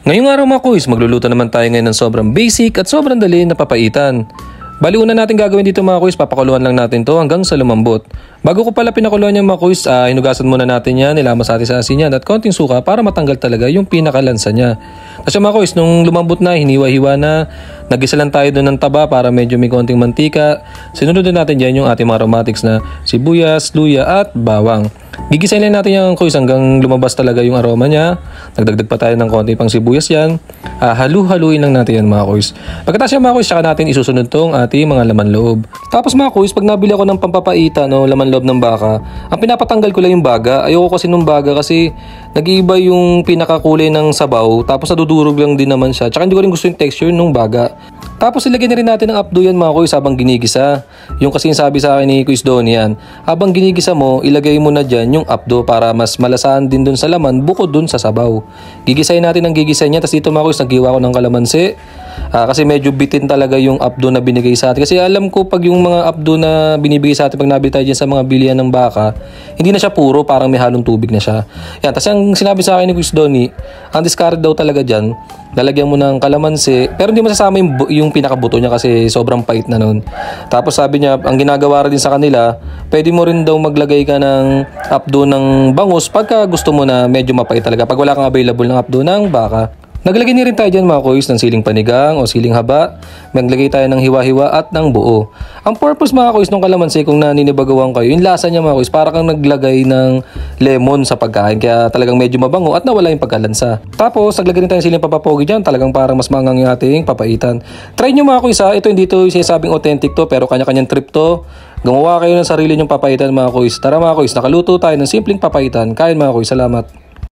Ngayong araw mga kuys, magluluto naman tayo ngayon ng sobrang basic at sobrang dali na papaitan. Bali una natin gagawin dito mga kuys, papakuluan lang natin to hanggang sa lumambot. Bago ko pala pinakuluan yung mga kuys, hinugasan muna natin yan, nilamas natin sa asin yan at konting suka para matanggal talaga yung pinakalansa niya. Kasi mga kuys, nung lumambot na, hiniwa-hiwa na, nagisa lang tayo doon ng taba para medyo may konting mantika. Sinunod na natin dyan yung ating mga aromatics na sibuyas, luya at bawang. Gigisayin lang natin yung kuys hanggang lumabas talaga yung aroma niya. Nagdagdag pa tayo ng konti pang sibuyas yan. Halu-haluin lang natin yan mga kuys. Pagkatapos yan mga kuys, saka natin isusunod tong ating mga laman loob. Tapos mga kuys, pag nabili ako ng pampapaita, no, laman loob ng baka, ang pinapatanggal ko lang yung baga. Ayoko kasi nung baga kasi nag-iiba yung pinakakulay ng sabaw. Tapos nadudurog lang din naman siya. Tsaka hindi ko rin gusto yung texture nung baga. Tapos ilagay na rin natin ng apdo yan mga kuys habang ginigisa. Yung kasi sabi sa akin ni Kuis Donnie yan, habang ginigisa mo, ilagay mo na dyan yung apdo para mas malasahan din dun sa laman bukod dun sa sabaw. Gigisayin natin ang gigisay niya. Tapos dito mga kuys, naghiwa ko ng kalamansi. Kasi medyo bitin talaga yung apdo na binigay sa atin. Kasi alam ko pag yung mga apdo na binibigay sa atin pag nabili tayo dyan sa mga bilihan ng baka, hindi na siya puro, parang may halong tubig na siya. Yan, tapos ang sinabi sa akin ni Kuis Donnie, ang discard daw talaga dyan, lalagyan mo ng kalamansi, pero hindi masasama yung pinakabuto niya kasi sobrang pait na nun. Tapos sabi niya, ang ginagawa rin sa kanila, pwede mo rin daw maglagay ka ng apdo ng bangus pagka gusto mo na medyo mapait talaga, pag wala kang available ng apdo ng baka. Naglagay na rin tayo dyan mga kuys ng siling panigang o siling haba. Maglagay tayo ng hiwa-hiwa at ng buo. Ang purpose mga kuys ng kalamansi kung naninibagawan kayo, yung lasa niya mga kuys, para kang naglagay ng lemon sa pagkain. Kaya talagang medyo mabango at nawala yung pagkalansa. Tapos naglagay rin tayo ng siling papapogi dyan. Talagang parang mas mangang yung ating papaitan. Try nyo mga kuys ha. Ito hindi to sinasabing authentic to pero kanya-kanyang trip to. Gumawa kayo ng sarili nyong papaitan mga kuys. Tara mga kuys, nakaluto tayo ng simpleng papaitan. Kain mga kuys, salamat.